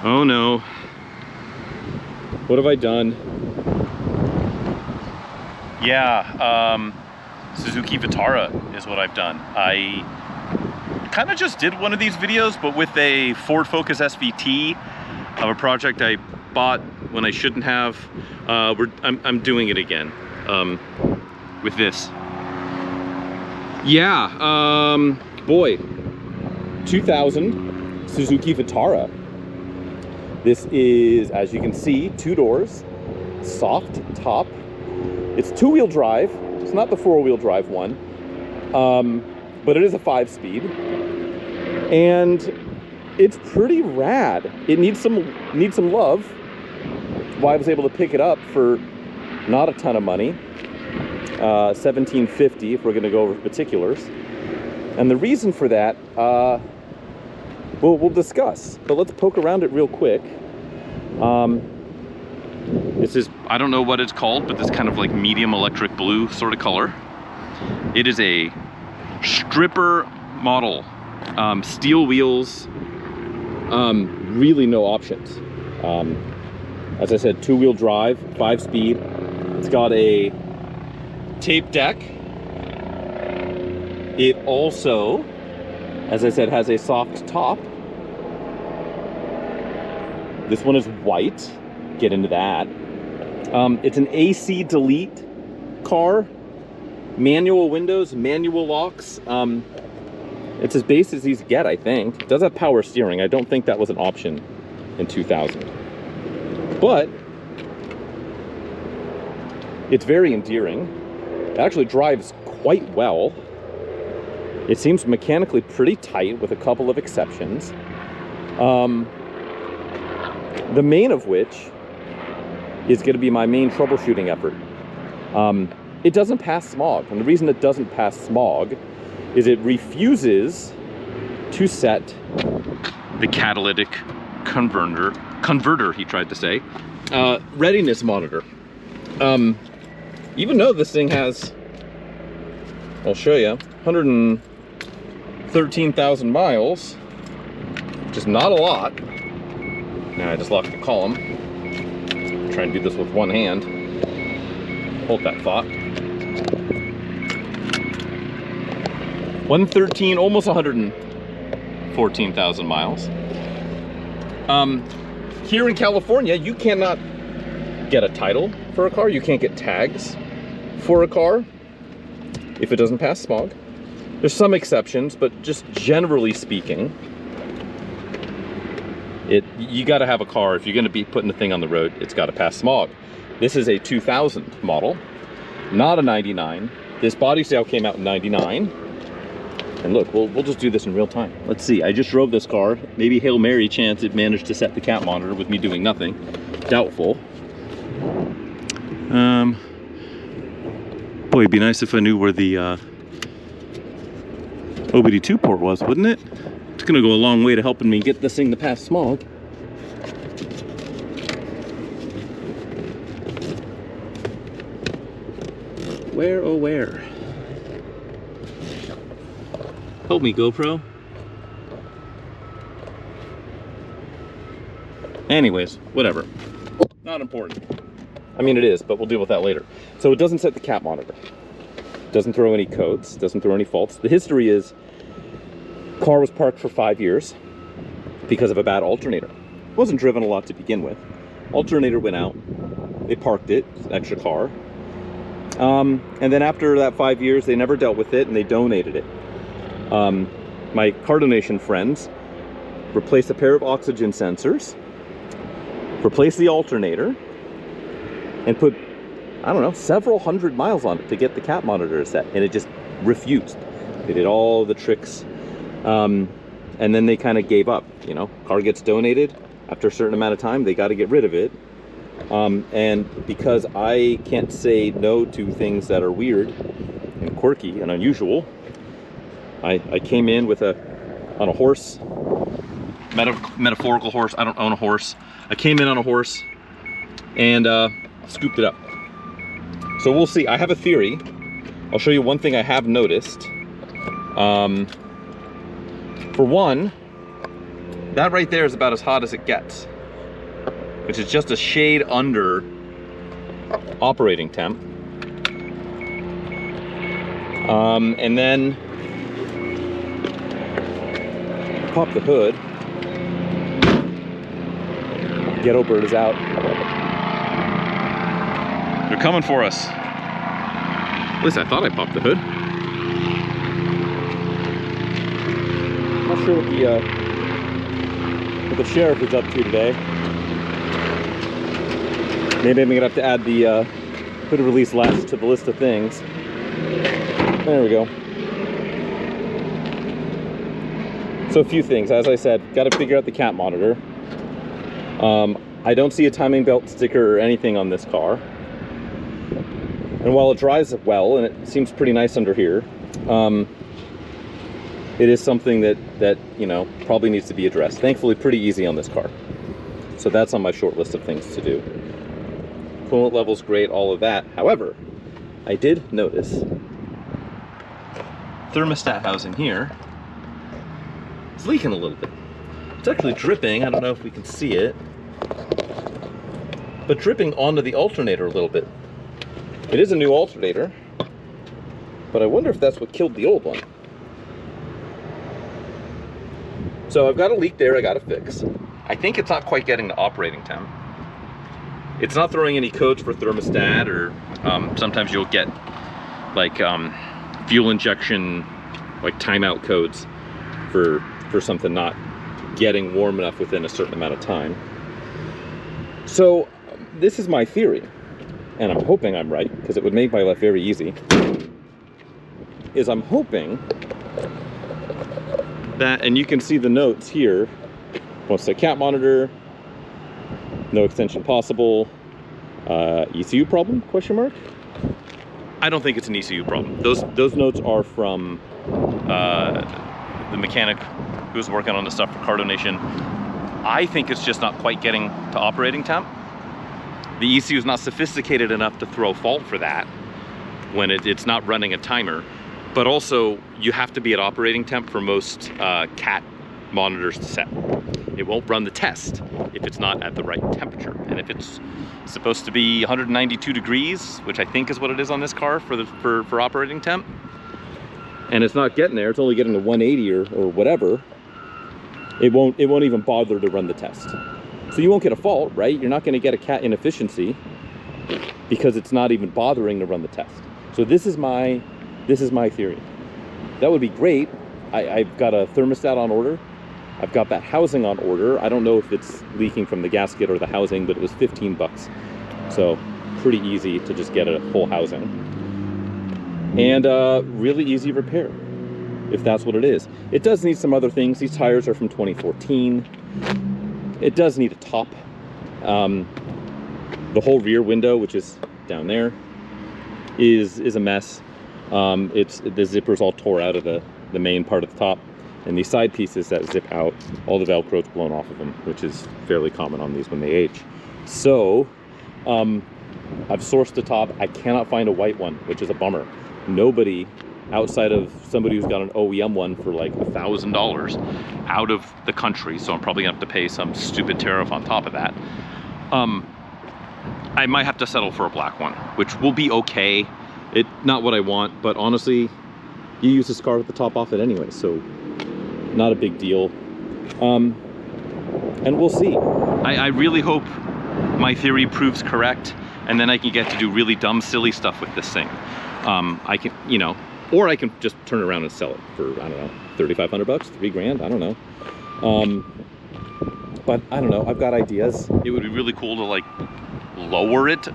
Oh no. What have I done? Yeah, Suzuki Vitara is what I've done. I kind of just did one of these videos, but with a Ford Focus SVT of a project I bought when I shouldn't have. I'm doing it again with this. Yeah, boy, 2000 Suzuki Vitara. This is, as you can see, 2 doors, soft top. It's 2-wheel drive. It's not the 4-wheel drive one, but it is a 5-speed, and it's pretty rad. It needs some love. Why I was able to pick it up for not a ton of money, $17.50 if we're going to go over particulars. And the reason for that, we'll discuss. But let's poke around it real quick. This is, I don't know what it's called, but this kind of like medium electric blue sort of color. It is a stripper model, steel wheels, really no options. As I said, 2-wheel drive, 5-speed. It's got a tape deck. It also, as I said, has a soft top. This one is white. Get into that. It's an AC delete car. Manual windows, manual locks. It's as base as these get, I think. It does have power steering. I don't think that was an option in 2000. But it's very endearing. It actually drives quite well. It seems mechanically pretty tight with a couple of exceptions. The main of which is going to be my main troubleshooting effort. It doesn't pass smog, and the reason it doesn't pass smog is it refuses to set the catalytic converter, he tried to say, readiness monitor. Even though this thing has, I'll show you, 113,000 miles, which is not a lot. Now I just locked the column. Try and do this with one hand. Hold that thought. 113, almost 114,000 miles. Here in California, you cannot get a title for a car. You can't get tags for a car if it doesn't pass smog. There's some exceptions, but just generally speaking, you got to have a car. If you're going to be putting the thing on the road, it's got to pass smog. This is a 2000 model, not a 99. This body style came out in 99. And look, we'll just do this in real time. Let's see, I just drove this car. Maybe Hail Mary chance it managed to set the cat monitor with me doing nothing. Doubtful. Boy, it'd be nice if I knew where the OBD2 port was, wouldn't it? It's gonna go a long way to helping me get this thing to pass smog. Where, oh where? Help me, GoPro. Anyways, whatever. Not important. I mean, it is, but we'll deal with that later. So it doesn't set the cat monitor. Doesn't throw any codes, doesn't throw any faults. The history is, car was parked for 5 years because of a bad alternator. Wasn't driven a lot to begin with. Alternator went out. They parked it, extra car. And then after that 5 years, they never dealt with it and they donated it. My car donation friends replaced a pair of oxygen sensors, replaced the alternator, and put, I don't know, several hundred miles on it to get the cat monitor set, and it just refused. They did all the tricks, and then they kind of gave up. You know, car gets donated, after a certain amount of time, they got to get rid of it. And because I can't say no to things that are weird and quirky and unusual, I came in with on a horse, metaphorical horse. I don't own a horse. I came in on a horse and scooped it up. So we'll see. I have a theory. I'll show you one thing I have noticed. For one, that right there is about as hot as it gets. which is just a shade under operating temp. And then pop the hood. Ghetto bird is out. They're coming for us. At least I thought I popped the hood. I'm not sure what the sheriff is up to today. Maybe I'm gonna have to add the hood release latch to the list of things. There we go. So a few things, as I said, got to figure out the cat monitor. I don't see a timing belt sticker or anything on this car. And while it drives well, and it seems pretty nice under here, it is something that you know, probably needs to be addressed. Thankfully, pretty easy on this car. So that's on my short list of things to do. Coolant level's great, all of that. However, I did notice thermostat housing here is leaking a little bit. It's actually dripping. I don't know if we can see it, but dripping onto the alternator a little bit. It is a new alternator, but I wonder if that's what killed the old one. So I've got a leak there I got to fix. I think it's not quite getting to operating temp. It's not throwing any codes for thermostat, or sometimes you'll get like fuel injection, like timeout codes for something not getting warm enough within a certain amount of time. So this is my theory, and I'm hoping I'm right, because it would make my life very easy, is I'm hoping that, and you can see the notes here, what's the cat monitor, no extension possible, ECU problem, question mark? I don't think it's an ECU problem. Those notes are from the mechanic who was working on the stuff for Cardo Nation. I think it's just not quite getting to operating temp. The ECU is not sophisticated enough to throw fault for that when it's not running a timer. But also, you have to be at operating temp for most cat monitors to set. It won't run the test if it's not at the right temperature. And if it's supposed to be 192 degrees, which I think is what it is on this car for operating temp, and it's not getting there, it's only getting to 180 or whatever, it won't even bother to run the test. So you won't get a fault, right? You're not going to get a cat inefficiency because it's not even bothering to run the test. So this is my theory. That would be great. I've got a thermostat on order. I've got that housing on order. I don't know if it's leaking from the gasket or the housing, but it was 15 bucks. So pretty easy to just get a full housing. And really easy repair, if that's what it is. It does need some other things. These tires are from 2014. It does need a top. The whole rear window, which is down there, is a mess. The zipper's all tore out of the main part of the top, and these side pieces that zip out, all the Velcro's blown off of them, which is fairly common on these when they age. So I've sourced the top. I cannot find a white one, which is a bummer. Nobody outside of somebody who's got an OEM one for like $1,000 out of the country, so I'm probably gonna have to pay some stupid tariff on top of that. I might have to settle for a black one, which will be okay. Not what I want, but honestly, you use this car with the top off it anyway, so not a big deal. And we'll see. I really hope my theory proves correct, and then I can get to do really dumb, silly stuff with this thing. I can, you know, or I can just turn it around and sell it for, I don't know, 3,500 bucks, 3 grand, I don't know. But I don't know, I've got ideas. It would be really cool to like lower it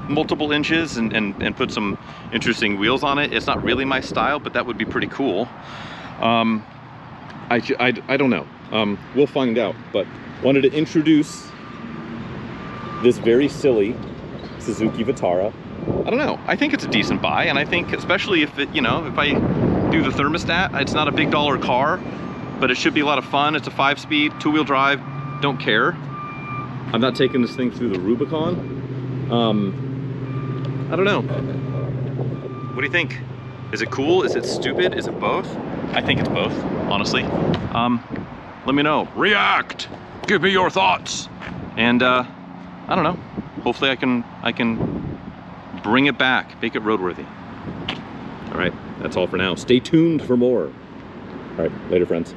multiple inches and put some interesting wheels on it. It's not really my style, but that would be pretty cool. I don't know. We'll find out, but wanted to introduce this very silly Suzuki Vitara. I don't know. I think it's a decent buy, and I think especially if it, you know, if I do the thermostat, it's not a big dollar car, but it should be a lot of fun. It's a 5-speed, 2-wheel drive. Don't care. I'm not taking this thing through the Rubicon. I don't know. What do you think? Is it cool? Is it stupid? Is it both? I think it's both, honestly. Let me know. React! Give me your thoughts! And I don't know, hopefully I can bring it back, make it roadworthy. All right, that's all for now. Stay tuned for more. All right, later friends.